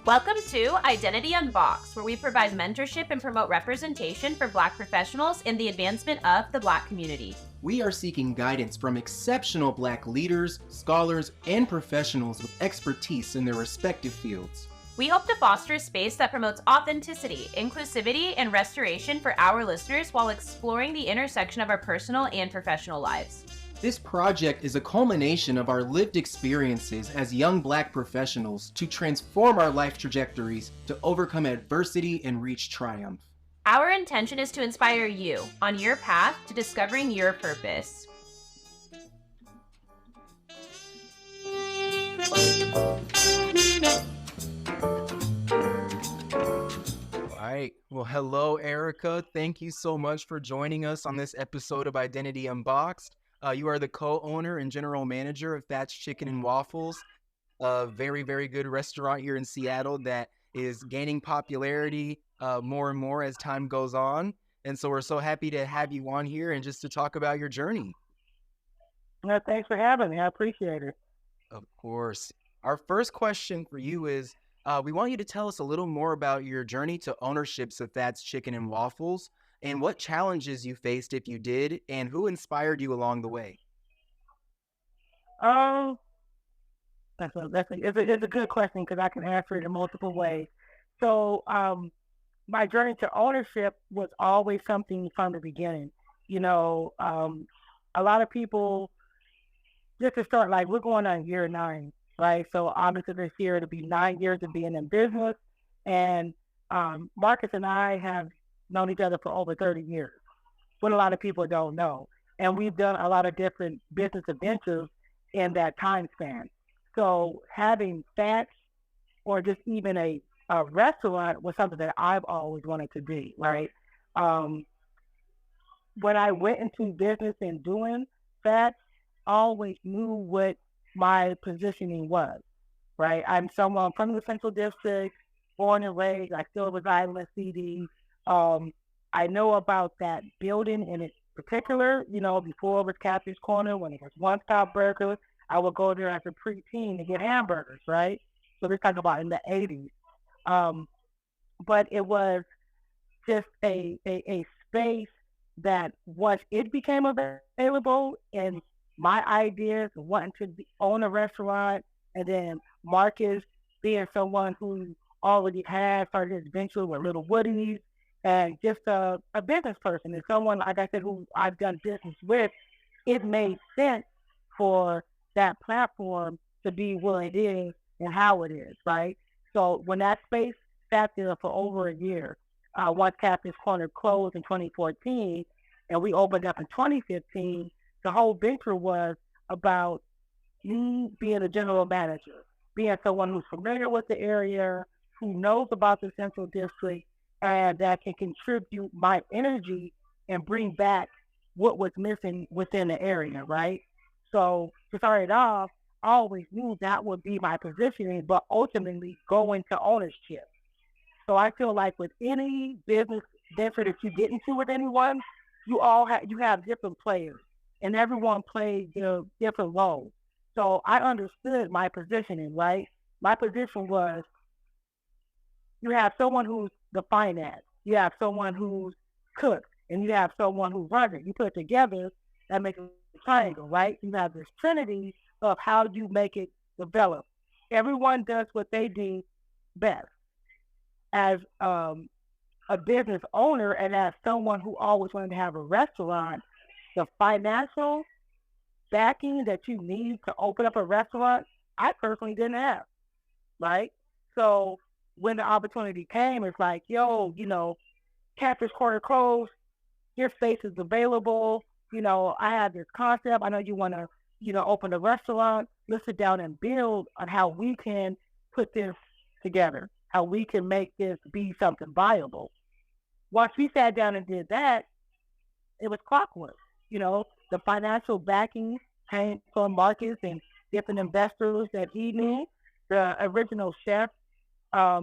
Welcome to Identity Unboxed, where we provide mentorship and promote representation for Black professionals in the advancement of the Black community. We are seeking guidance from exceptional Black leaders, scholars, and professionals with expertise in their respective fields. We hope to foster a space that promotes authenticity, inclusivity, and restoration for our listeners while exploring the intersection of our personal and professional lives. This project is a culmination of our lived experiences as young Black professionals to transform our life trajectories to overcome adversity and reach triumph. Our intention is to inspire you on your path to discovering your purpose. All right. Well, hello, Erika. Thank you so much for joining us on this episode of Identity Unboxed. You are the co-owner and general manager of That's Chicken and Waffles, a very, very good restaurant here in Seattle that is gaining popularity more and more as time goes on. And so we're so happy to have you on here and just to talk about your journey. Well, thanks for having me. I appreciate it. Of course. Our first question for you is, we want you to tell us a little more about your journey to ownerships of That's Chicken and Waffles, and what challenges you faced if you did, and who inspired you along the way. It's a good question because I can answer it in multiple ways. So my journey to ownership was always something from the beginning. You know, a lot of people, just to start, like we're going on year 9, right? So obviously this year it'll be 9 years of being in business, and Marcus and I have known each other for over 30 years, what a lot of people don't know. And we've done a lot of different business adventures in that time span. So having Fats or just even a restaurant was something that I've always wanted to do, right? When I went into business and doing Fats, I always knew what my positioning was, right? I'm someone from the Central District, born and raised. I still reside in the CD. I know about that building in particular, you know, before it was Catherine's Corner, when it was One Stop Burgers, I would go there as a preteen to get hamburgers, right? So we're talking about in the 80s. But it was just a space that once it became available and my ideas wanting to own a restaurant, and then Marcus being someone who already had started his venture with Little Woodies, and just a business person and someone, like I said, who I've done business with, it made sense for that platform to be what it is and how it is, right? So when that space sat there for over a year, once Catherine's Corner closed in 2014, and we opened up in 2015, the whole venture was about me being a general manager, being someone who's familiar with the area, who knows about the Central District, and that can contribute my energy and bring back what was missing within the area, right? So to start it off, I always knew that would be my positioning, but ultimately go into ownership. So I feel like with any business venture that you get into with anyone, you have different players, and everyone plays their different roles. So I understood my positioning, right? My position was, you have someone who's the finance, you have someone who's cooks, and you have someone who's running. You put it together, that makes a triangle, right? You have this trinity of how you make it develop. Everyone does what they do best. As a business owner and as someone who always wanted to have a restaurant, the financial backing that you need to open up a restaurant, I personally didn't have, right? So when the opportunity came, it's like, yo, you know, Catherine's Corner closed, your space is available. You know, I have this concept. I know you want to, you know, open a restaurant. Let's sit down and build on how we can put this together, how we can make this be something viable. Once we sat down and did that, it was clockwork. You know, the financial backing came from Marcus and different investors that he knew. The original chef,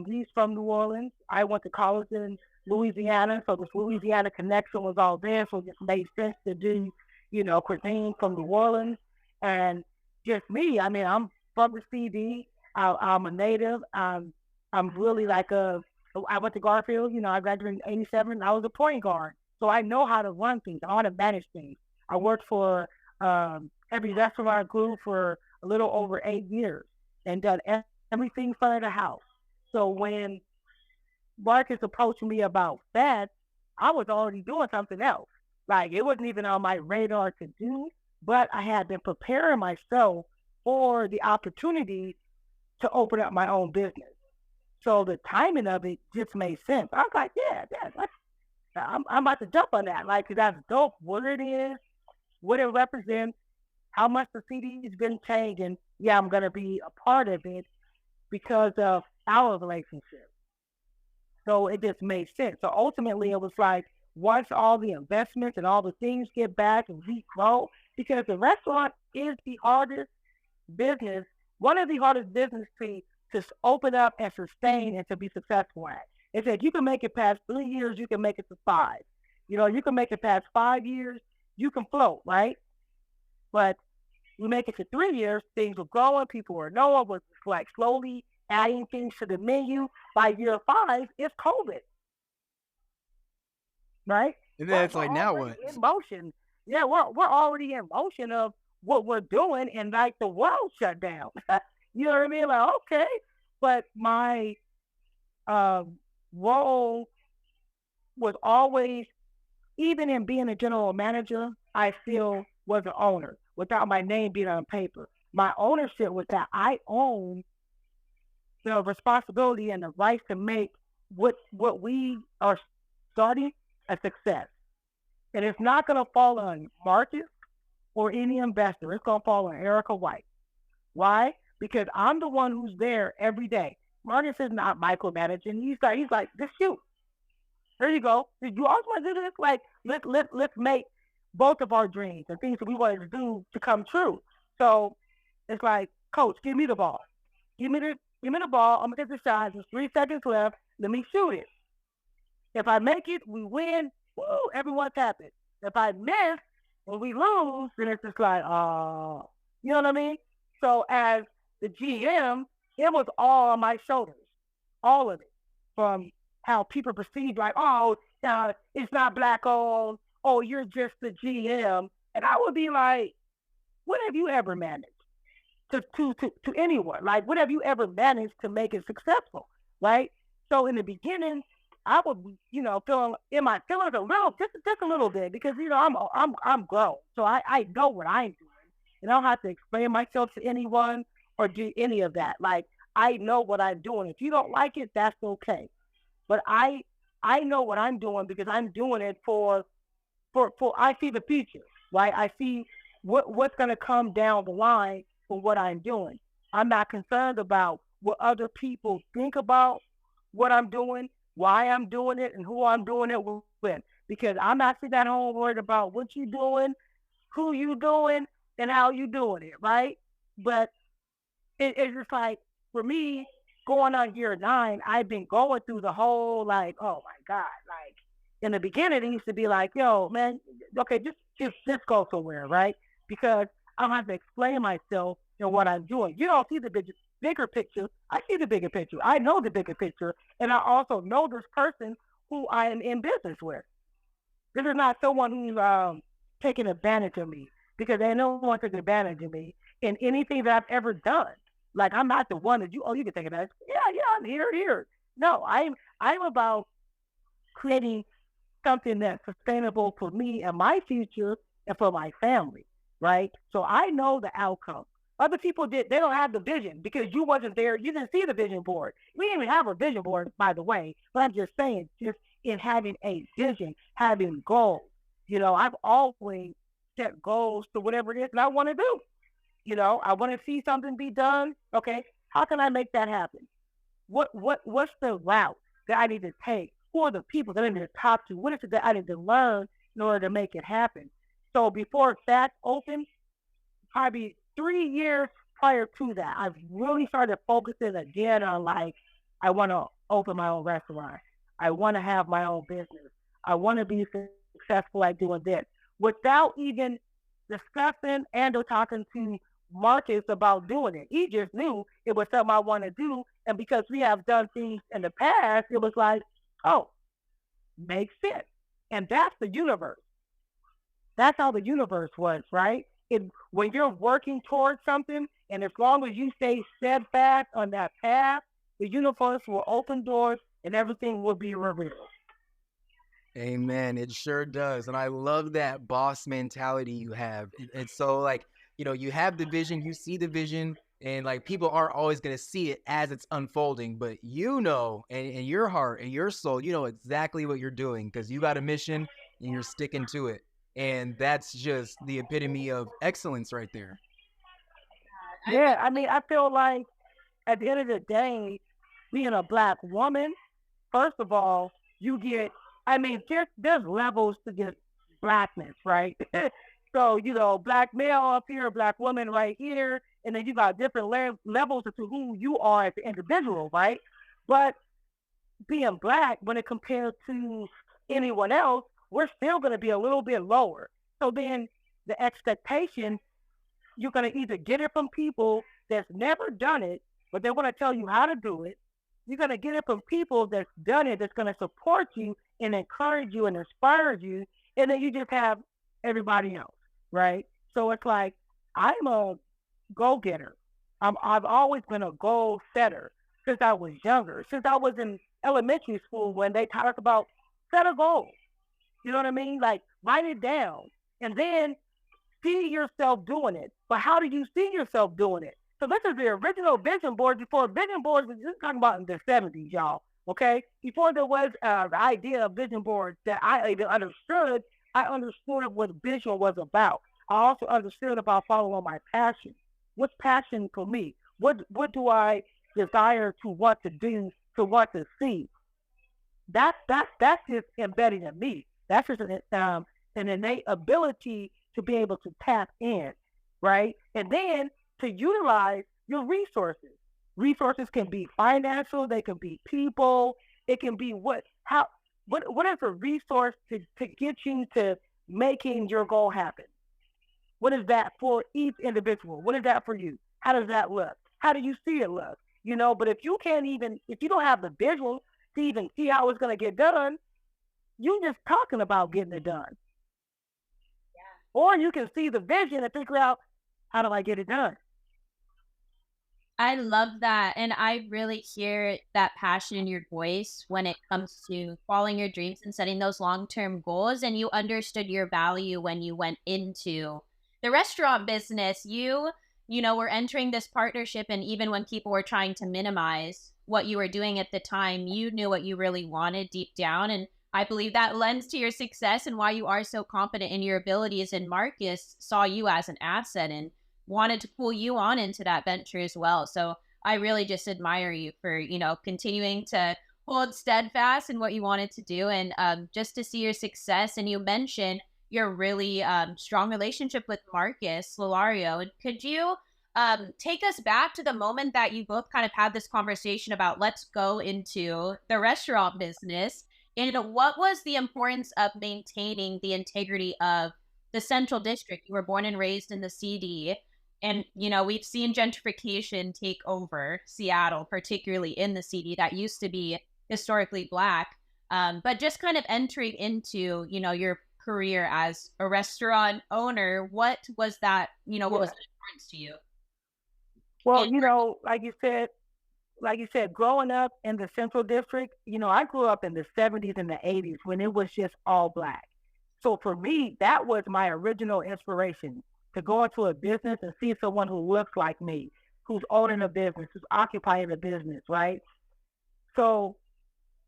he's from New Orleans. I went to college in Louisiana, so this Louisiana connection was all there, so it just made sense to do, you know, cuisine from New Orleans. And just me, I mean, I'm from the CD. I'm a native. I'm I'm really like I went to Garfield, I graduated in 87. I was a point guard. So I know how to run things. I know how to manage things. I worked for every restaurant group for a little over 8 years and done everything front of the house. So when Marcus approached me about that, I was already doing something else. Like it wasn't even on my radar to do, but I had been preparing myself for the opportunity to open up my own business. So the timing of it just made sense. I was like, I'm about to jump on that. Like, 'cause that's dope. What it is, what it represents, how much the CD's been changing. Yeah, I'm going to be a part of it because of our relationship. So it just made sense. So ultimately, it was like once all the investments and all the things get back and we grow, because the restaurant is the hardest business, one of the hardest business to open up and sustain and to be successful at. It said you can make it past 3 years, you can make it to 5. You can make it past 5 years, you can float, right? But we make it to 3 years, things were growing, people were knowing, was like slowly adding things to the menu. By year 5, it's COVID, right? And then it's like, now what? In motion. Yeah, we're already in motion of what we're doing, and like the world shut down. You know what I mean? Like, okay, but my role was always, even in being a general manager, I still was an owner without my name being on paper. My ownership was that I own the responsibility and the right to make what we are starting a success. And it's not going to fall on Marcus or any investor. It's going to fall on Erika White. Why? Because I'm the one who's there every day. Marcus is not micromanaging. He's like, just shoot. There you go. You also want to do this? Like, let's make both of our dreams and things that we wanted to do to come true. So it's like, coach, give me the ball. Give me the ball. I'm gonna take the shot. There's 3 seconds left. Let me shoot it. If I make it, we win. Woo, everyone's happy. If I miss, when we lose, then it's just like, oh, you know what I mean? So as the GM, it was all on my shoulders, all of it, from how people perceive, like, oh, it's not black owned. Oh, you're just the GM. And I would be like, what have you ever managed to anyone? Like, what have you ever managed to make it successful, right? So in the beginning, I would, feeling in my feelings a little, just a little bit, because I'm grown, so I know what I'm doing, and I don't have to explain myself to anyone or do any of that. Like, I know what I'm doing. If you don't like it, that's okay. But I know what I'm doing because I'm doing it for I see the future, right? I see what's going to come down the line for what I'm doing. I'm not concerned about what other people think about what I'm doing, why I'm doing it, and who I'm doing it with. Because I'm not sitting at home worried about what you're doing, who you doing, and how you doing it, right? But it's just like, for me, going on year 9, I've been going through the whole, like, oh my God, like, in the beginning, it used to be like, yo, man, okay, just go somewhere, right? Because I don't have to explain myself and what I'm doing. You don't see the bigger picture. I see the bigger picture. I know the bigger picture. And I also know this person who I am in business with. This is not someone who's taking advantage of me, because they no one took advantage of me in anything that I've ever done. Like, I'm not the one that you can take advantage. Yeah, I'm here. No, I'm about creating something that's sustainable for me and my future and for my family, right? So I know the outcome. Other people they don't have the vision because you wasn't there. You didn't see the vision board. We didn't even have a vision board, by the way. But I'm just saying, just in having a vision, having goals. I've always set goals to whatever it is that I want to do. I want to see something be done. Okay, how can I make that happen? What's the route that I need to take? Who are the people that I need to talk to? What is it that I need to learn in order to make it happen? So before that opened, probably 3 years prior to that, I've really started focusing again on, like, I want to open my own restaurant. I want to have my own business. I want to be successful at doing this without even discussing and or talking to Marcus about doing it. He just knew it was something I want to do. And because we have done things in the past, it was like, oh, makes sense. And that's the universe. That's how the universe was, right? When you're working towards something, and as long as you stay steadfast on that path, the universe will open doors and everything will be revealed. Amen. It sure does. And I love that boss mentality you have. It's so like, you have the vision, you see the vision, and like people aren't always going to see it as it's unfolding, but in your heart and your soul, you know exactly what you're doing because you got a mission and you're sticking to it. And that's just the epitome of excellence right there. Yeah, I mean, I feel like at the end of the day, being a Black woman, first of all, you get, I mean, there's levels to just Blackness, right? So, Black male up here, Black woman right here, and then you got different levels to who you are as an individual, right? But being Black, when it compares to anyone else, we're still going to be a little bit lower. So then the expectation, you're going to either get it from people that's never done it, but they want to tell you how to do it. You're going to get it from people that's done it, that's going to support you and encourage you and inspire you. And then you just have everybody else, right? So it's like, I'm a go-getter. I've always been a goal setter since I was younger, since I was in elementary school when they taught us about set a goal. You know what I mean? Like, write it down and then see yourself doing it. But how do you see yourself doing it? So this is the original vision board before vision boards was just talking about in the 70s, y'all. Okay? Before there was the idea of vision boards that I even understood, I understood what vision was about. I also understood about following my passion. What's passion for me? What do I desire to want to do, to want to see? That's just embedded in me. That's just an innate ability to be able to tap in, right? And then to utilize your resources. Resources can be financial, they can be people, it can be what is a resource to get you to making your goal happen? What is that for each individual? What is that for you? How does that look? How do you see it look? But if you don't have the visual to even see how it's going to get done, you're just talking about getting it done. Yeah. Or you can see the vision and figure out, how do I get it done? I love that. And I really hear that passion in your voice when it comes to following your dreams and setting those long-term goals. And you understood your value when you went into the restaurant business. You were entering this partnership. And even when people were trying to minimize what you were doing at the time, you knew what you really wanted deep down. And I believe that lends to your success and why you are so confident in your abilities. And Marcus saw you as an asset and wanted to pull you on into that venture as well. So I really just admire you for, continuing to hold steadfast in what you wanted to do and just to see your success. And you mentioned your really strong relationship with Marcus Lolario. And could you take us back to the moment that you both kind of had this conversation about let's go into the restaurant business? And what was the importance of maintaining the integrity of the Central District? You were born and raised in the CD. And, we've seen gentrification take over Seattle, particularly in the CD that used to be historically Black. But just kind of entering into, your career as a restaurant owner, what was that, what was the importance to you? Well, like you said, growing up in the Central District, I grew up in the 70s and the 80s when it was just all Black. So for me, that was my original inspiration, to go into a business and see someone who looks like me, who's owning a business, who's occupying a business, right? So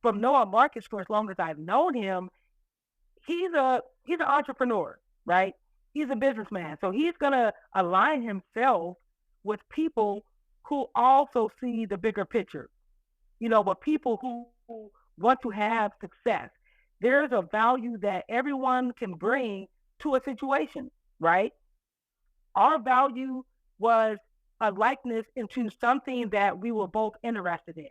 from knowing Marcus for as long as I've known him, he's an entrepreneur, right? He's a businessman. So he's going to align himself with people who also see the bigger picture, with people who want to have success. There's a value that everyone can bring to a situation, right? Our value was a likeness into something that we were both interested in.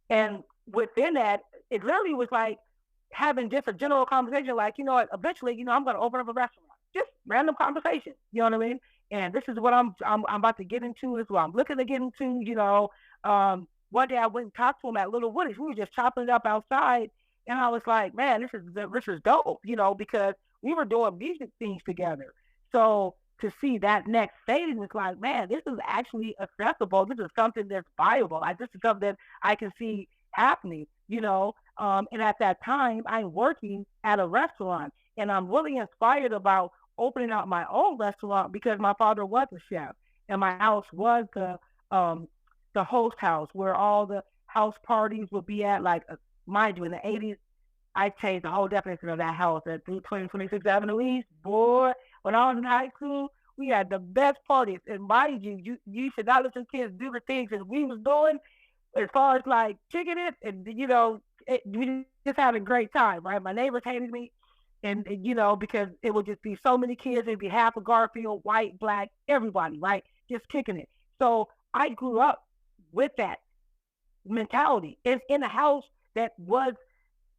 And within that, it literally was like having just a general conversation, like, eventually, I'm going to open up a restaurant. Just random conversation, you know what I mean? and this is what I'm about to get into. Is what I'm looking to get into. One day I went and talked to him at Little Woody's. We were just chopping it up outside, and I was like, man, this is dope, because we were doing music things together. So to see that next phase, it's like, man, this is actually accessible. This is something that's viable. This is something that I can see happening. And at that time, I'm working at a restaurant, and I'm really inspired about opening up my own restaurant because my father was a chef, and my house was the host house where all the house parties would be at. Like, mind you, in the 80s, I changed the whole definition of that house at 320 Avenue East. Boy, when I was in high school, we had the best parties. And mind you, you should not let your kids do the things that we was doing as far as like kicking it. And, we just had a great time, right? My neighbors hated me. And because it would just be so many kids. It'd be half of Garfield, white, black, everybody, right? Just kicking it. So I grew up with that mentality in a house that was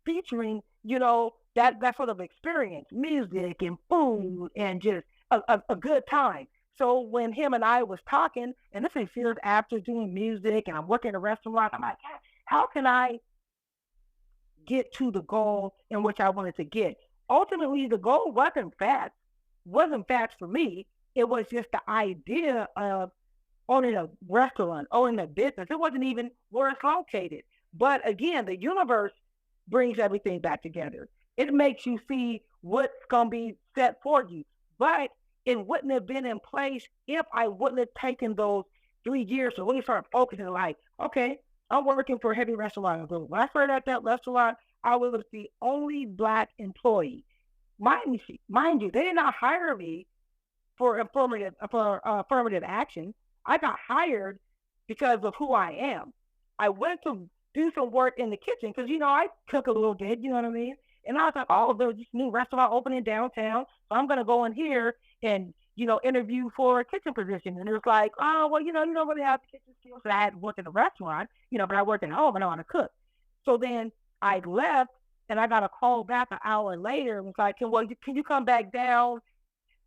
featuring, that sort of experience, music and food and just a good time. So when him and I was talking, and this is years after doing music and I'm working in a restaurant, I'm like, how can I get to the goal in which I wanted to get? Ultimately, the goal wasn't fast for me. It was just the idea of owning a restaurant, owning a business. It wasn't even where it's located. But again, the universe brings everything back together. It makes you see what's going to be set for you. But it wouldn't have been in place if I wouldn't have taken those 3 years to really start focusing like, okay, I'm working for a heavy restaurant group. When I started at that restaurant, I was the only Black employee. Mind you, they did not hire me for affirmative action. I got hired because of who I am. I went to do some work in the kitchen because, I cook a little bit, you know what I mean? And I was like, oh, there's this new restaurant opening downtown, so I'm going to go in here and, interview for a kitchen position. And it was like, oh, well, you don't really have kitchen skills. So I had worked in a restaurant, but I worked at home. I know how to cook. So then I left, and I got a call back an hour later. It was like, can you come back down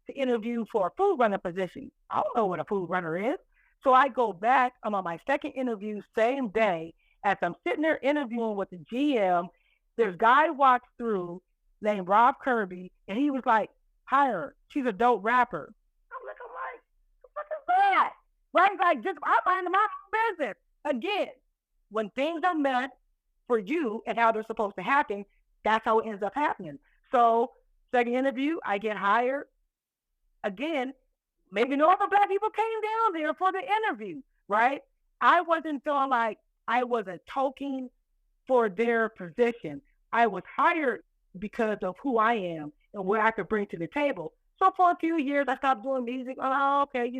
to interview for a food runner position? I don't know what a food runner is. So I go back. I'm on my second interview, same day. As I'm sitting there interviewing with the GM, this guy walks through named Rob Kirby, and he was like, hire her. She's a dope rapper. I'm like, what is that? Right? Like, I'm minding my own business. Again, when things are meant for you and how they're supposed to happen, that's how it ends up happening. So, second interview, I get hired. Again, maybe no other Black people came down there for the interview, right? I wasn't feeling like I was a token for their position. I was hired because of who I am and what I could bring to the table. So for a few years, I stopped doing music. Oh, okay,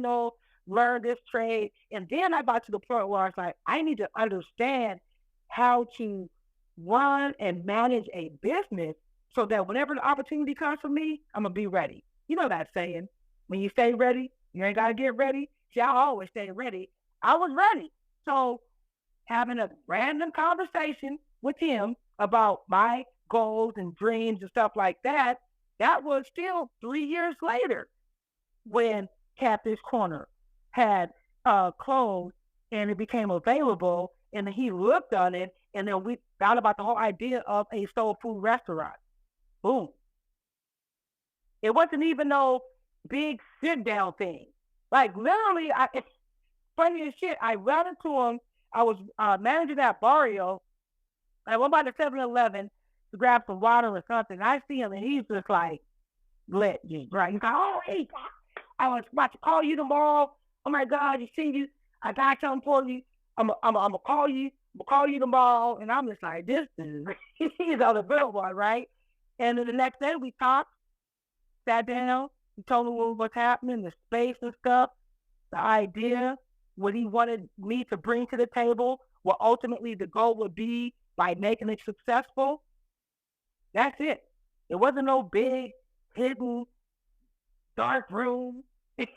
learn this trade. And then I got to the point where I was like, I need to understand how to run and manage a business so that whenever the opportunity comes for me, I'm going to be ready. You know that saying, when you stay ready, you ain't got to get ready. See, I always stay ready. I was ready. So having a random conversation with him about my goals and dreams and stuff like that, that was still 3 years later when Catfish Corner had closed and it became available. And then he looked on it, and then we thought about the whole idea of a soul food restaurant. Boom. It wasn't even no big sit-down thing. Like, literally, it's funny as shit. I ran into him. I was managing that barrio. I went by the 7-Eleven to grab some water or something. I see him, and he's just like, lit, right? He's like, oh, hey, I was about to call you tomorrow. Oh, my God, you see you. I got something for you. I'm gonna call you. I'm gonna call you tomorrow. And I'm just like, this is he's on the billboard, right? And then the next day we talked, sat down, he told me what was happening, the space and stuff, the idea, what he wanted me to bring to the table, what ultimately the goal would be by making it successful. That's it. It wasn't no big, hidden, dark room. It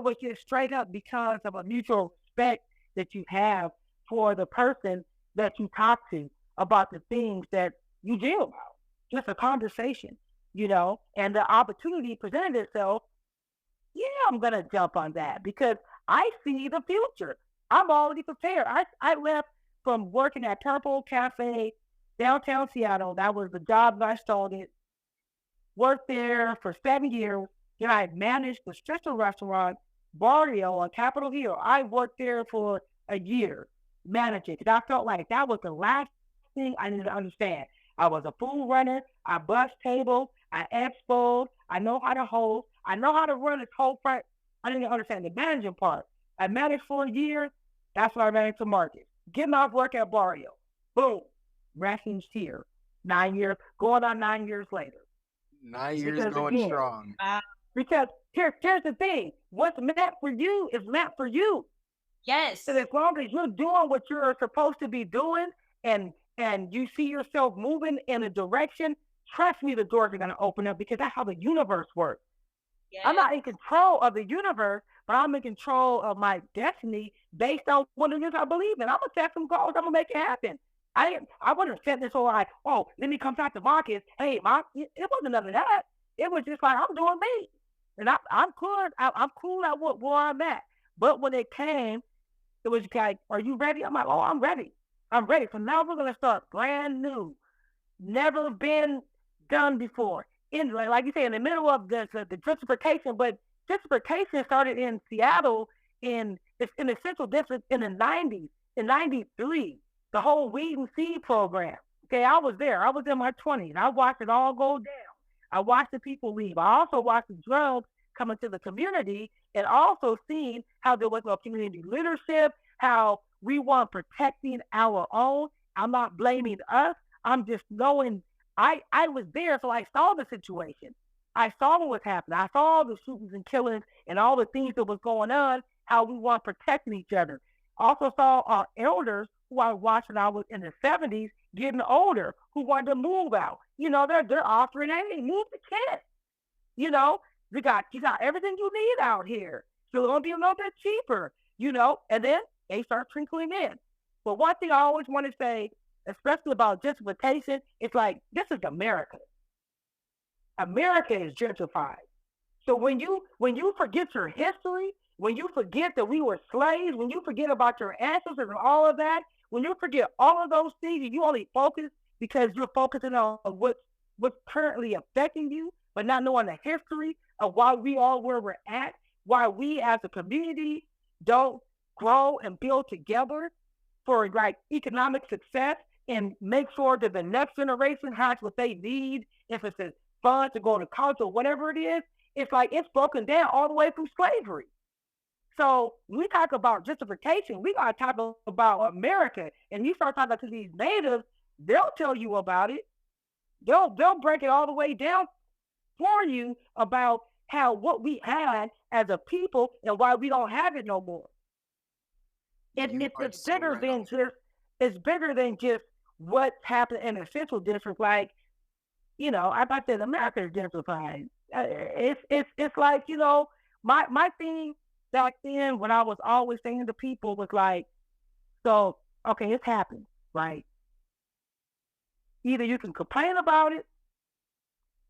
was just straight up because of a mutual respect that you have for the person that you talk to about the things that you deal about. Just a conversation, and the opportunity presented itself. Yeah, I'm going to jump on that because I see the future. I'm already prepared. I left from working at Purple Cafe, downtown Seattle. That was the job that I started. Worked there for 7 years. Then I managed the sister restaurant, Barrio on Capitol Hill. I worked there for a year, managing, because I felt like that was the last thing I needed to understand. I was a food runner. I bust tables. I expoed. I know how to hold. I know how to run this whole front. I didn't understand the managing part. I managed for a year. That's why I managed to market. Getting off work at Barrio. Boom. Refuge here. 9 years, going on 9 years later. 9 years going strong. Because here's the thing. What's meant for you is meant for you. Yes. So as long as you're doing what you're supposed to be doing and you see yourself moving in a direction, trust me, the doors are going to open up because that's how the universe works. Yes. I'm not in control of the universe, but I'm in control of my destiny based on what it is I believe in. I'm going to set some goals. I'm going to make it happen. I wouldn't have set this whole like, oh, let me come talk to Marcus. Hey, Mark, it wasn't none of that. It was just like, I'm doing me. And I'm cool. I'm cool at where I'm at. But when it came, it was like, are you ready? I'm like, oh, I'm ready. I'm ready. So now we're going to start brand new. Never been done before. Like you say, in the middle of the gentrification, but gentrification started in Seattle in the Central District in the 90s, in 93, the whole weed and seed program. Okay, I was there. I was in my 20s. I watched it all go down. I watched the people leave. I also watched the drugs come into the community and also seen how there was no community leadership, how we weren't protecting our own. I'm not blaming us. I'm just knowing I was there, so I saw the situation. I saw what was happening. I saw the shootings and killings and all the things that was going on, how we weren't protecting each other. Also saw our elders who I watched when I was in the 70s getting older, who wanted to move out. You know, they're offering, hey, move the kid. You know, you got everything you need out here. So it's going to be a little bit cheaper, you know, and then they start trickling in. But one thing I always want to say, especially about gentrification, it's like, this is America. America is gentrified. So when you forget your history, when you forget that we were slaves, when you forget about your ancestors and all of that, when you forget all of those things and you only focus because you're focusing on what's currently affecting you, but not knowing the history of why we all where we're at, why we as a community don't grow and build together for like economic success and make sure that the next generation has what they need, if it's a fun to go to college or whatever it is, it's like it's broken down all the way through slavery. So when we talk about gentrification, we gotta talk about America. And you start talking to these natives, they'll tell you about it. They'll break it all the way down for you about how what we had as a people and why we don't have it no more. It's bigger than just what's happened in the Central District. Like, you know, I thought that America is gentrified. It's like, you know, my thing back then when I was always saying to people was like, so, okay, it's happened, right? Either you can complain about it,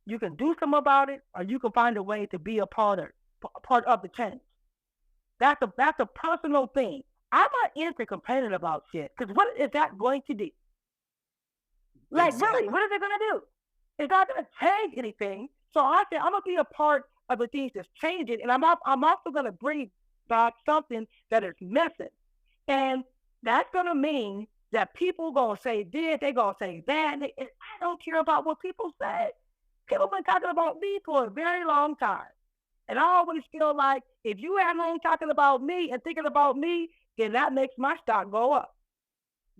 you can do something about it, or you can find a way to be a part of the change. That's a personal thing. I'm not into complaining about shit, because what is that going to do? Like, really, what is it going to do? It's not going to change anything. So I said, I'm going to be a part of the things that's changing, and I'm also going to bring back something that is missing. And that's going to mean that people going to say this, they going to say that, and I don't care about what people say. People have been talking about me for a very long time. And I always feel like if you have long talking about me and thinking about me, then that makes my stock go up.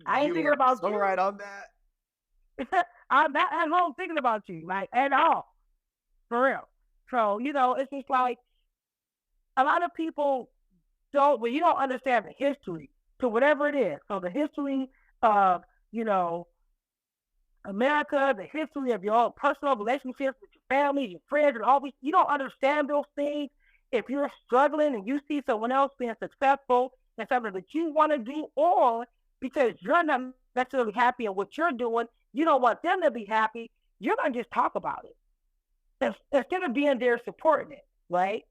I ain't thinking about you. Right on that. I'm not at home thinking about you, like, at all. For real. So, you know, it's just like a lot of people you don't understand the history to whatever it is. So the history of, you know, America, the history of your own personal relationships with your family, your friends, and all these, you don't understand those things. If you're struggling and you see someone else being successful in something that you want to do, or because you're not necessarily happy in what you're doing, you don't want them to be happy, you're going to just talk about it. Instead of being there supporting it, right?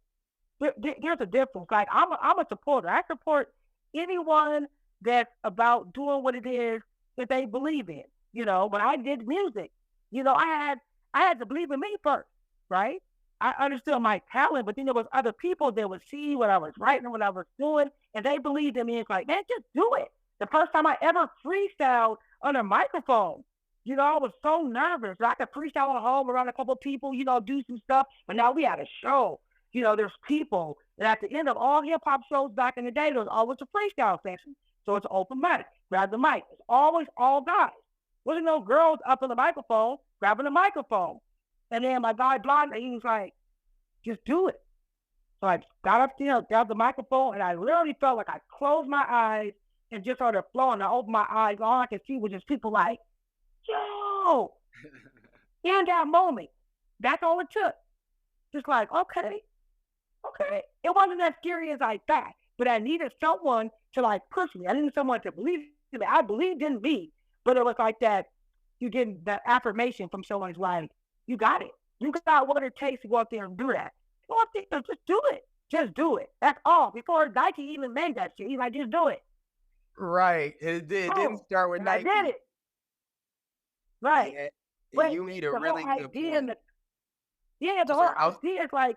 there's a difference. Like I'm a supporter. I support anyone that's about doing what it is that they believe in. You know, when I did music, you know, I had to believe in me first, right? I understood my talent, but then there was other people that would see what I was writing, what I was doing, and they believed in me. It's like, man, just do it. The first time I ever freestyled on a microphone, you know, I was so nervous. I could freestyle at home around a couple of people, you know, do some stuff. But now we had a show. You know, there's people. And at the end of all hip hop shows back in the day, there was always a freestyle session. So it's open mic. Grab the mic. It's always all guys. Wasn't no girls up on the microphone grabbing the microphone. And then my guy Blonde, he was like, just do it. So I got up there, grabbed the microphone, and I literally felt like I closed my eyes and just started flowing. I opened my eyes, all I could see was just people like, yo, in that moment. That's all it took. Just like, okay. It wasn't as scary as I thought, but I needed someone to like push me. I needed someone to believe in me. I believed in me, but it was like that, you get that affirmation from someone's like, you got it. You got what it takes to go up there and do that. Go up there and just do it. Just do it. That's all. Before Nike even made that shit, he's like, just do it. Right. It didn't start with Nike. I did it. Right. Yeah, But you made a really good point. The whole idea is like,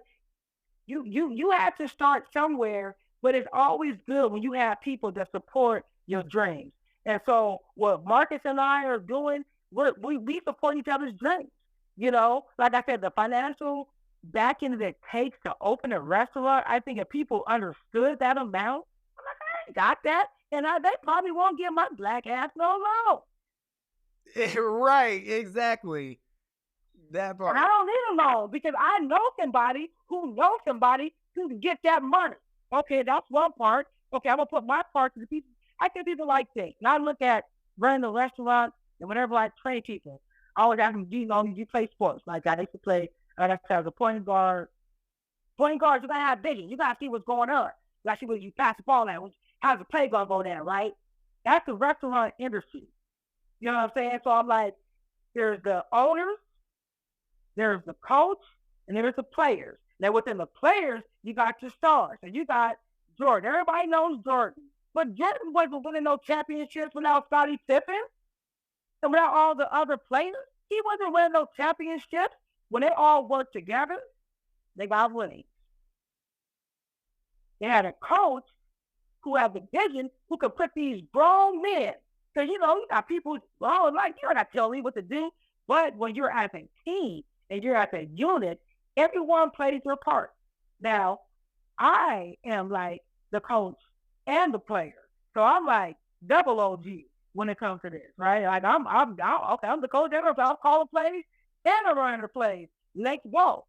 you have to start somewhere, but it's always good when you have people that support your dreams. And so what Marcus and I are doing, we support each other's dreams. You know, like I said, the financial backing that it takes to open a restaurant, I think if people understood that amount, like, I ain't got that. And they probably won't give my black ass no loan. Right, exactly. That part. And I don't need a loan because I know somebody who knows somebody who can get that money. Okay, that's one part. Okay, I'm going to put my part to the people. I think people like things. And I look at running a restaurant and whenever I train people, I always ask them, do you play sports? Like I used to play, as a point guard. Point guards, you got to have vision. You got to see what's going on. You got to see where you pass the ball at. How's the play going to go there, right? That's the restaurant industry. You know what I'm saying? So I'm like, there's the owners, there's the coach, and there's the players. Now within the players, you got your stars. And you got Jordan. Everybody knows Jordan. But Jordan wasn't winning no championships without Scottie Pippen. And without all the other players, he wasn't winning no championships. When they all worked together, they got winning. They had a coach who had the vision, who could put these grown men. Because, you know, you got people, well, like, you're not telling me what to do. But when you're as a team and you're as a unit, everyone plays their part. Now, I am like the coach and the player. So I'm like double OG when it comes to this, right? Like I'm the coach. I'll call the plays and I'm running the plays. Let's go.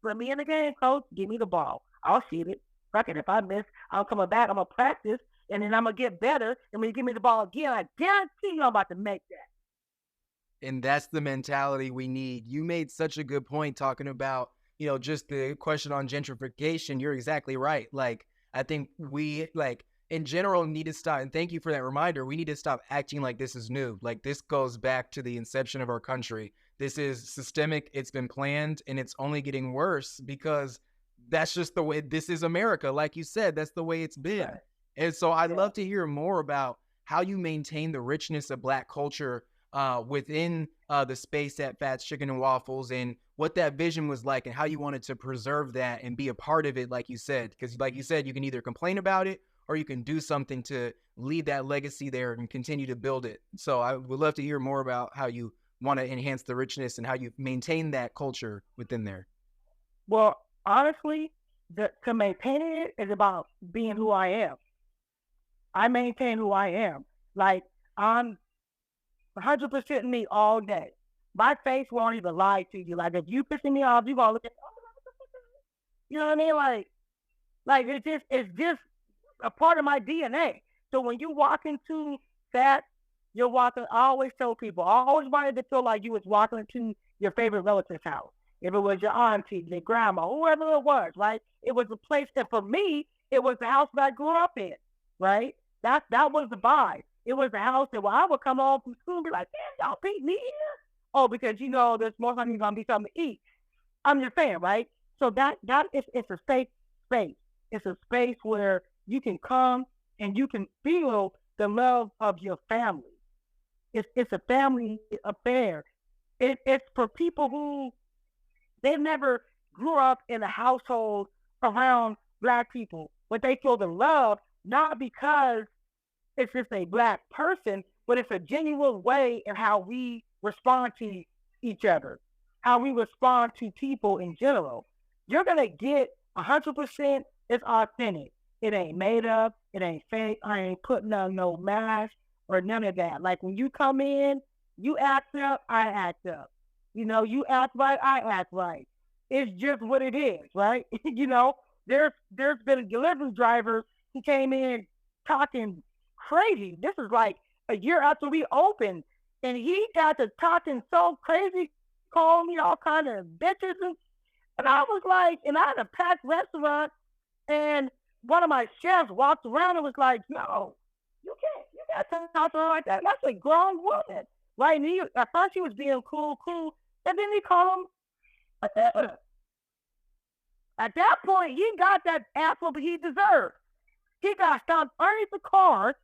Put me in the game, coach. Give me the ball. I'll shoot it. Fuck it. If I miss, I'm coming back. I'm gonna practice, and then I'm gonna get better. And when you give me the ball again, I guarantee you I'm about to make that. And that's the mentality we need. You made such a good point talking about, you know, just the question on gentrification. You're exactly right. Like, I think we, like, in general, need to stop. And thank you for that reminder. We need to stop acting like this is new. Like, this goes back to the inception of our country. This is systemic. It's been planned, and it's only getting worse because that's just the way. This is America. Like you said, that's the way it's been. Right. And so I'd love to hear more about how you maintain the richness of Black culture within the space at Fats Chicken and Waffles, and what that vision was like and how you wanted to preserve that and be a part of it, like you said. Because like you said, you can either complain about it or you can do something to leave that legacy there and continue to build it. So I would love to hear more about how you want to enhance the richness and how you maintain that culture within there. Well, honestly, to maintain it is about being who I am. I maintain who I am. Like, I'm 100% me all day. My face won't even lie to you. Like, if you pissing me off, you gonna look at, you know what I mean? Like it's just a part of my DNA. So when you walk into that, you're walking. I always tell people, I always wanted to feel like you was walking into your favorite relative's house. If it was your auntie, your grandma, whoever it was, right? It was a place that for me, it was the house that I grew up in, right? That was the vibe. It was the house that when I would come home from school and be like, damn, y'all beat me here? Oh, because, you know, there's most likely going to be something to eat. I'm just saying, right? So that it's a safe space. It's a space where you can come and you can feel the love of your family. It's a family affair. It's for people who they never grew up in a household around black people, but they feel the love not because it's just a black person, but it's a genuine way in how we respond to each other, how we respond to people in general. You're gonna get 100%. It's authentic. It ain't made up. It ain't fake. I ain't putting on no mask or none of that. Like when you come in, you act up, I act up. You act right, I act right. It's just what it is, right? There's been delivery drivers who came in talking crazy. This is like a year after we opened, and he got to talking so crazy, calling me all kind of bitches, and I was like, and I had a packed restaurant, and one of my chefs walked around and was like, "No, you can't talk to her like that. That's a grown woman." Right? And I thought she was being cool, and then he called him a At that point, he got that asshole he deserved. He got stopped underneath the car.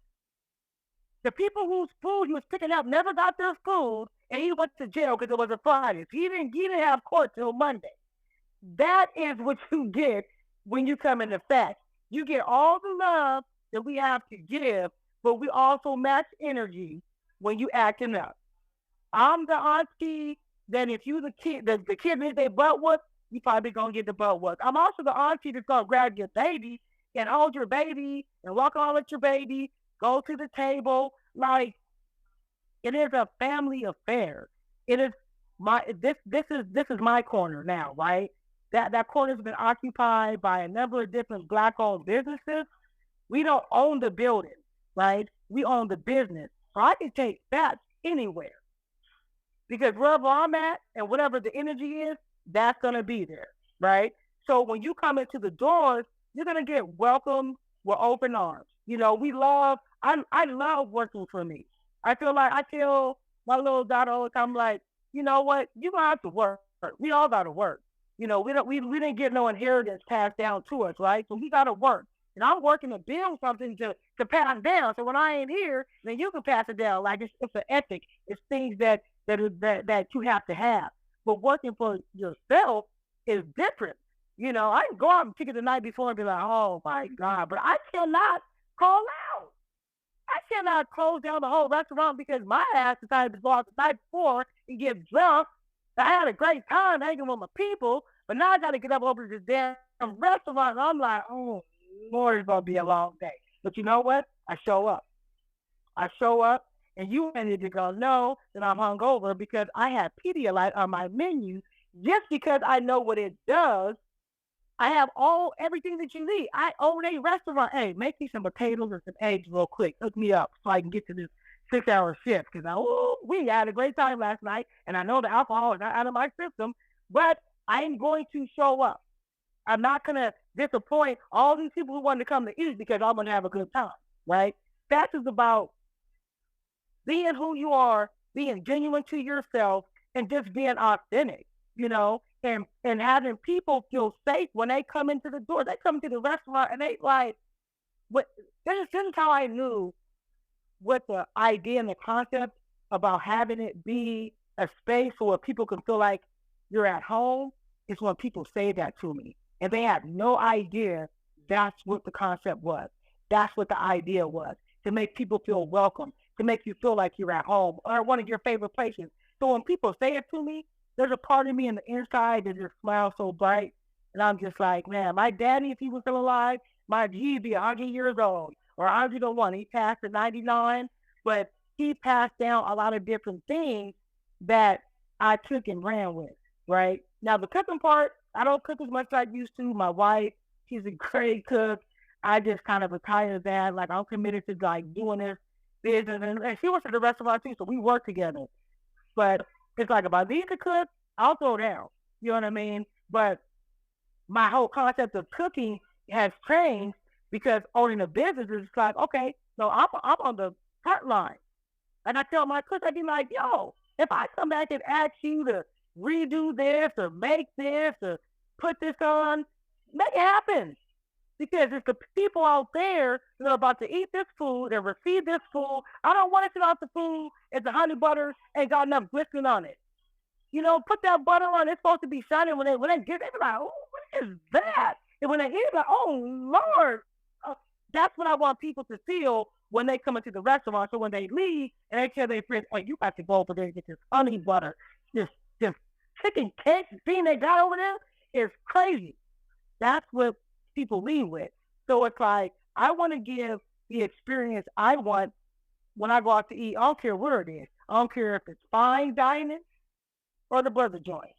The people whose food he was picking up never got their food, and he went to jail because it was a Friday. He didn't have court till Monday. That is what you get when you come into fact. You get all the love that we have to give, but we also match energy when you acting up. I'm the auntie that if you the kid needs their butt whooped, you probably gonna get the butt whooped. I'm also the auntie that's gonna grab your baby and hold your baby and walk on with your baby, go to the table. Like, it is a family affair. It is this is my corner now, right? That corner's been occupied by a number of different black-owned businesses. We don't own the building, right? We own the business. So I can take bats anywhere. Because wherever I'm at and whatever the energy is, that's going to be there, right? So when you come into the doors, you're going to get welcomed with open arms. I love working for me. I feel like I tell my little daughter all the time, I'm like, you know what? You're going to have to work. We all got to work. We didn't get no inheritance passed down to us, right? So we got to work. And I'm working to build something to pass down. So when I ain't here, then you can pass it down. Like it's an ethic. It's things that you have to have. But working for yourself is different. I can go out and kick it the night before and be like, oh my God, but I cannot call out. I cannot close down the whole restaurant because my ass decided to go out the night before and get drunk. I had a great time hanging with my people, but now I got to get up over to this damn restaurant. And I'm like, oh, Lord, it's going to be a long day. But you know what? I show up. And you ended to go, no, that I'm hungover because I have Pedialyte on my menu just because I know what it does. I have everything that you need. I own a restaurant. Hey, make me some potatoes and some eggs real quick. Hook me up so I can get to this 6-hour shift because we had a great time last night, and I know the alcohol is not out of my system, but I'm going to show up. I'm not going to disappoint all these people who want to come to eat because I'm going to have a good time, right? That is about being who you are, being genuine to yourself, and just being authentic, and having people feel safe when they come into the door. They come to the restaurant and they like, this is how I knew what the idea and the concept about having it be a space where people can feel like you're at home is when people say that to me. And they have no idea that's what the concept was. That's what the idea was, to make people feel welcome, to make you feel like you're at home or one of your favorite places. So when people say it to me, there's a part of me in the inside that just smiles so bright. And I'm just like, man, my daddy, if he was still alive, he'd be 100 years old or 101. He passed at 99, but he passed down a lot of different things that I took and ran with, right? Now, the cooking part, I don't cook as much as I used to. My wife, she's a great cook. I just kind of retired that. Like, I'm committed to, like, doing this business. And she works at the restaurant, too, so we work together. But it's like, if I need to cook, I'll throw down. You know what I mean? But my whole concept of cooking has changed because owning a business is like, okay, so I'm on the front line. And I tell my cooks, I'd be like, yo, if I come back and ask you to redo this or make this or put this on, make it happen. because it's the people out there that are about to eat this food and receive this food. I don't want to sit off the food if the honey butter ain't got enough glycerin on it. Put that butter on. It's supposed to be shining when they get it. They be like, oh, what is that? And when they eat it, like, oh Lord, that's what I want people to feel when they come into the restaurant. So when they leave and they tell their friends, oh, you got to go over there and get this honey butter, this chicken cake thing they got over there is crazy. That's what people leave with. So it's like, I want to give the experience I want when I go out to eat. I don't care where it is. I don't care if it's fine dining or the burger joint.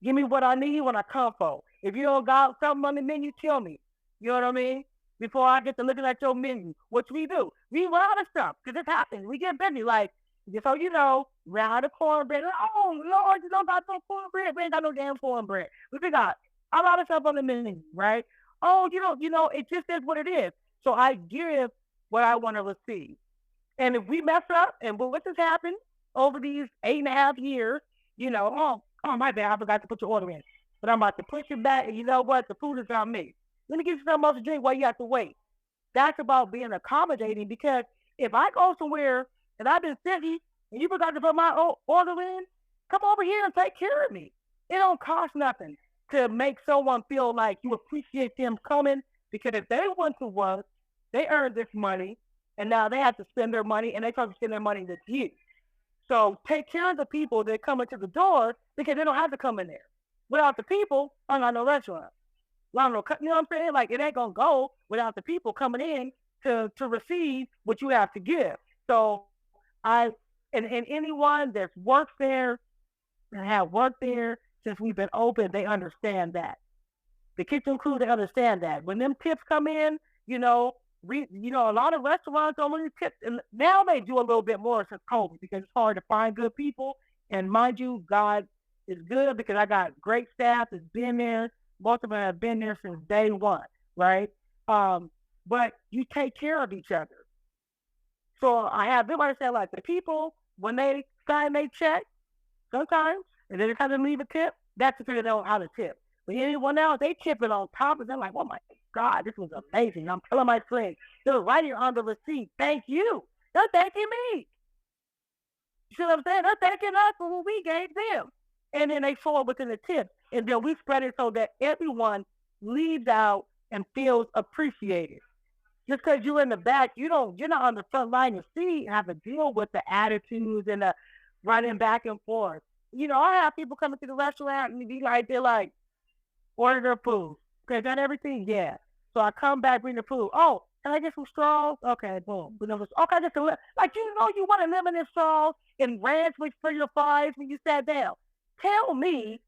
Give me what I need when I come for. If you don't got something on the menu, tell me. You know what I mean? Before I get to looking at your menu, what we do, we run out of stuff because it happens. We get busy, like, just so you know, ran out of cornbread. Oh Lord, you don't got no cornbread. We ain't got no damn cornbread. We got a lot of stuff on the menu, right? Oh, it just is what it is. So I give what I want to receive. And if we mess up, and what has happened over these 8.5 years, oh my bad, I forgot to put your order in. But I'm about to push it back, and you know what? The food is on me. Let me get you something else to drink while you have to wait. That's about being accommodating, because if I go somewhere and I've been sitting and you forgot to put my order in, come over here and take care of me. It don't cost nothing to make someone feel like you appreciate them coming, because if they went to work, they earned this money, and now they have to spend their money, and they try to spend their money with you. So take care of the people that come into the door, because they don't have to come in there. Without the people, I got no restaurant. You know what I'm saying? Like, it ain't gonna go without the people coming in to receive what you have to give. So and anyone that's worked there and have worked there since we've been open, they understand that. The kitchen crew, they understand that. When them tips come in, a lot of restaurants don't really tip. And now they do a little bit more since COVID, because it's hard to find good people. And mind you, God is good, because I got great staff that's been there. Most of them have been there since day one, right? But you take care of each other. So I have them understand, like, the people, when they sign their check, sometimes, and then they kind of leave a tip, that's because they don't know how to tip. But anyone else, they tip it on top, and they're like, oh my God, this was amazing. I'm telling my friends, they're right here on the receipt. Thank you. They're thanking me. You see what I'm saying? They're thanking us for what we gave them. And then they show it within the tip. And then we spread it so that everyone leaves out and feels appreciated. Just because you're in the back, you're not on the front line to see and have to deal with the attitudes and the running back and forth. I have people coming to the restaurant and they're like, order their food. Okay, got everything? Yeah. So I come back, bring the food. Oh, can I get some straws? Okay, boom. Okay, just like, you want a lemon and straws and ranch for your fries when you sat down. Tell me,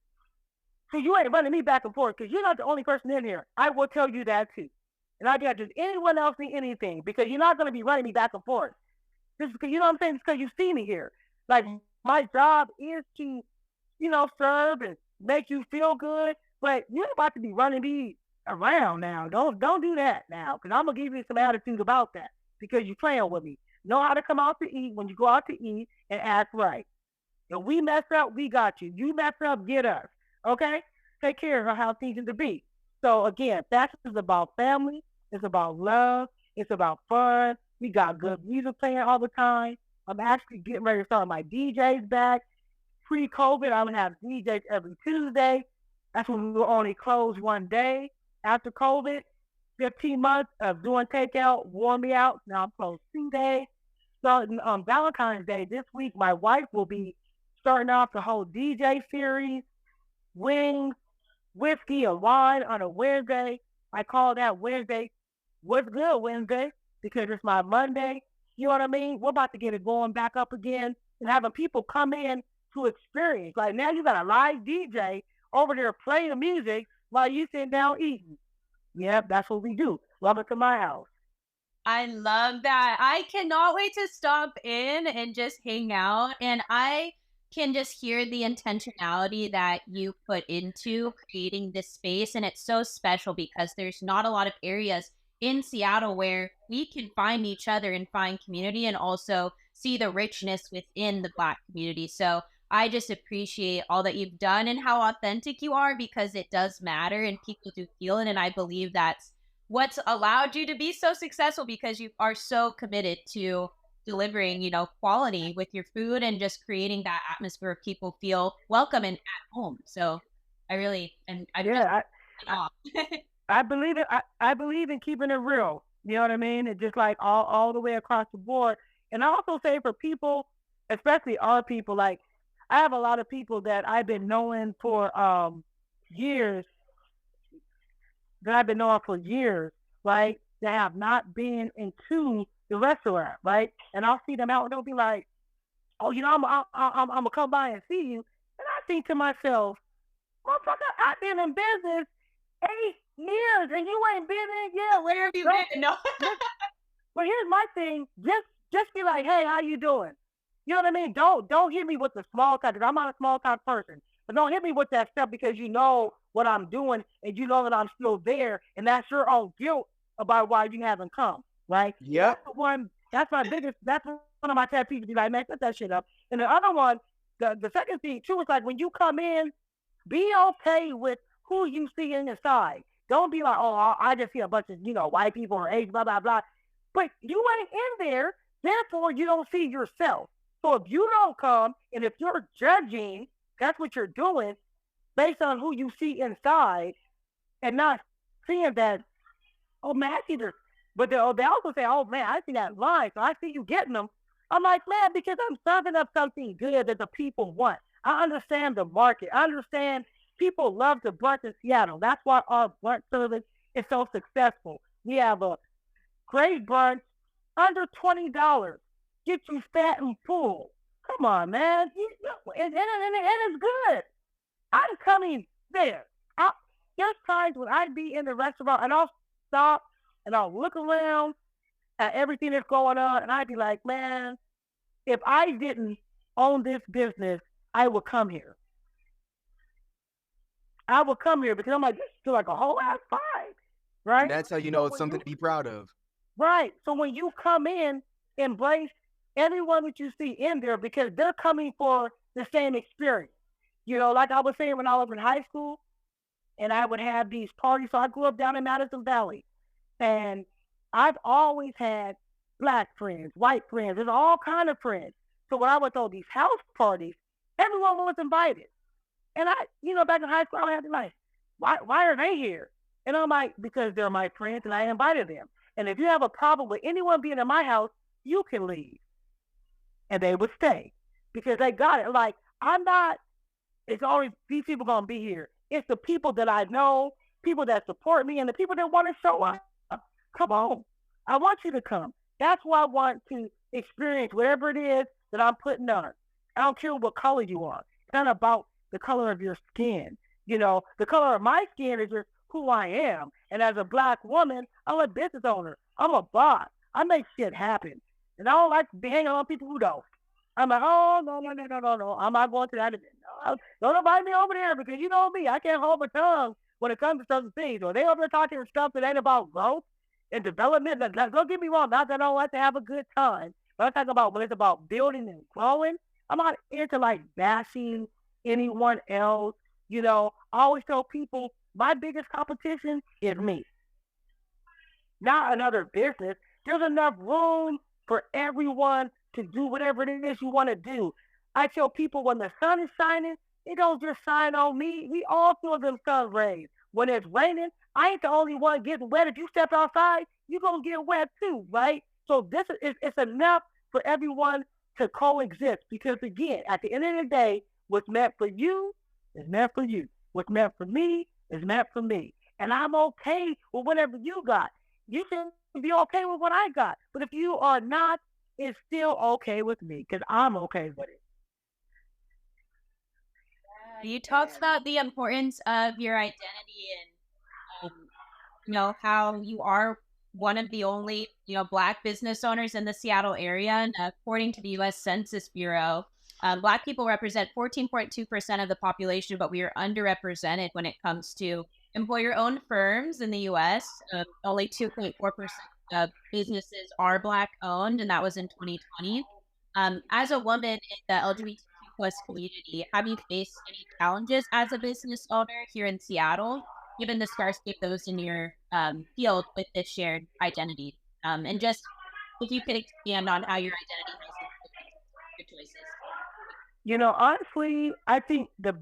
so you ain't running me back and forth, because you're not the only person in here. I will tell you that too. And I'll be like, does anyone else need anything? Because you're not going to be running me back and forth. Just because, you know what I'm saying? It's because you see me here. Like, my job is to, serve and make you feel good. But you're about to be running me around now. Don't do that now, because I'm going to give you some attitude about that, because you're playing with me. Know how to come out to eat when you go out to eat, and act right. If we mess up, we got you. You mess up, get us. Okay? Take care of how things need to be. So again, that is about family. It's about love. It's about fun. We got good music playing all the time. I'm actually getting ready to start my DJs back. Pre-COVID, I'm going to have DJs every Tuesday. That's when we were only closed one day. After COVID, 15 months of doing takeout wore me out. Now I'm closed 2 days. Starting on Valentine's Day this week, my wife will be starting off the whole DJ series, wings, whiskey, and wine on a Wednesday. I call that Wednesday, What's Good Wednesday, because it's my Monday. You know what I mean? We're about to get it going back up again and having people come in to experience. Like, now you got a live DJ over there playing the music while you sitting down eating. Yep, that's what we do. Welcome to my house. I love that. I cannot wait to stop in and just hang out. And I can just hear the intentionality that you put into creating this space. And it's so special because there's not a lot of areas in Seattle where we can find each other and find community, and also see the richness within the Black community. So I just appreciate all that you've done and how authentic you are, because it does matter and people do feel it. And I believe that's what's allowed you to be so successful, because you are so committed to delivering, quality with your food and just creating that atmosphere where people feel welcome and at home. So I really, and I'm just Yeah, in awe. I believe it. I believe in keeping it real. You know what I mean? It's just like all the way across the board. And I also say for people, especially our people, like I have a lot of people that I've been knowing for years, that I've been knowing for years, right? That have not been into the restaurant, right? And I'll see them out and they'll be like, "Oh, I'm gonna come by and see you." And I think to myself, "Motherfucker, I've been in business 8 years and you ain't been in yet. Where have you Don't been? No. But here's my thing: just be like, hey, how you doing? You know what I mean? Don't hit me with the small talk. 'Cause I'm not a small talk person, but don't hit me with that stuff because you know what I'm doing and you know that I'm still there, and that's your own guilt about why you haven't come, right? Yep. That's the one. That's my biggest. That's one of my pet peeves. Be like, man, put that shit up. And the other one, the second thing too is like when you come in, be okay with who you see in the side. Don't be like, oh, I just see a bunch of, white people or Asian, blah, blah, blah. But you ain't in there, therefore you don't see yourself. So if you don't come and if you're judging, that's what you're doing based on who you see inside and not seeing that, oh man, I see this. But they also say, oh man, I see that line, so I see you getting them. I'm like, man, because I'm serving up something good that the people want. I understand the market. I understand people love the brunch in Seattle. That's why our brunch service is so successful. We have a great brunch under $20. Get you fat and full. Come on, man. And it's good. I'm coming there. There's times when I'd be in the restaurant and I'll stop and I'll look around at everything that's going on and I'd be like, man, if I didn't own this business, I would come here. I would come here because I'm like, this is like a whole ass vibe, right? And that's how you know it's something to be proud of. Right. So when you come in, embrace everyone that you see in there because they're coming for the same experience. Like I was saying when I was in high school and I would have these parties. So I grew up down in Madison Valley and I've always had black friends, white friends, there's all kind of friends. So when I would throw these house parties, everyone was invited. And back in high school, I had to like, why are they here? And I'm like, because they're my friends and I invited them. And if you have a problem with anyone being in my house, you can leave. And they would stay because they got it. Like, it's always these people going to be here. It's the people that I know, people that support me, and the people that want to show up. Come on. I want you to come. That's why I want to experience whatever it is that I'm putting on. I don't care what color you are. It's not about the color of your skin. The color of my skin is just who I am. And as a black woman, I'm a business owner. I'm a boss. I make shit happen. And I don't like to be hanging on people who don't. I'm like, oh, no. I'm not going to that. No, don't invite me over there because you know me. I can't hold my tongue when it comes to certain things. Or they over there talking stuff that ain't about growth and development. Don't get me wrong. Not that I don't like to have a good time. But I'm talking about when it's about building and growing. I'm not into like bashing anyone else. I always tell people my biggest competition is me, not another business. There's enough room for everyone to do whatever it is you want to do. I tell people when the sun is shining, it don't just shine on me. We all feel them sun rays. When it's raining, I ain't the only one getting wet. If you step outside, you're going to get wet too, right? So it's enough for everyone to coexist because, again, at the end of the day, what's meant for you is meant for you. What's meant for me is meant for me. And I'm okay with whatever you got. You can be okay with what I got. But if you are not, it's still okay with me because I'm okay with it. You talked about the importance of your identity and, how you are one of the only, Black business owners in the Seattle area. And according to the U.S. Census Bureau, Black people represent 14.2% of the population, but we are underrepresented when it comes to employer-owned firms in the U.S. Only 2.4% of businesses are Black-owned, and that was in 2020. As a woman in the LGBTQ Plus community, have you faced any challenges as a business owner here in Seattle, given the scarcity of those in your field with this shared identity? And just if you could expand on how your identity has influenced your choices. Honestly, I think the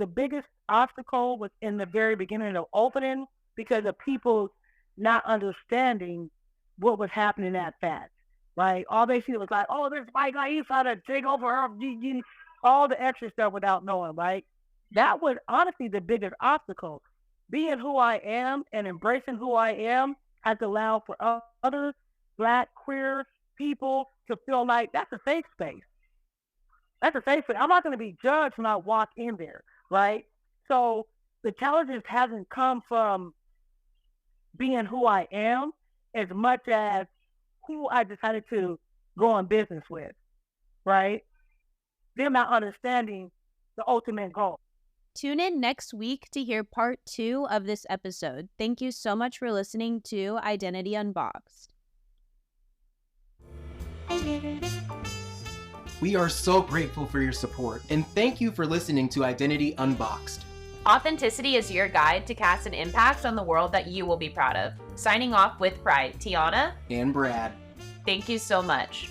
biggest obstacle was in the very beginning of opening because of people not understanding what was happening that fast. Right? All they see was like, oh, this white guy, he's trying to take over her, all the extra stuff without knowing, right? That was honestly the biggest obstacle. Being who I am and embracing who I am has allowed for others, Black, queer people, to feel like that's a safe space. That's a safe space. I'm not going to be judged when I walk in there, right? So the challenges hasn't come from being who I am as much as who I decided to go on business with, right? Them not understanding the ultimate goal. Tune in next week to hear part 2 of this episode. Thank you so much for listening to Identity Unboxed. We are so grateful for your support, and thank you for listening to Identity Unboxed. Authenticity is your guide to cast an impact on the world that you will be proud of. Signing off with pride, Tiana and Brad. Thank you so much.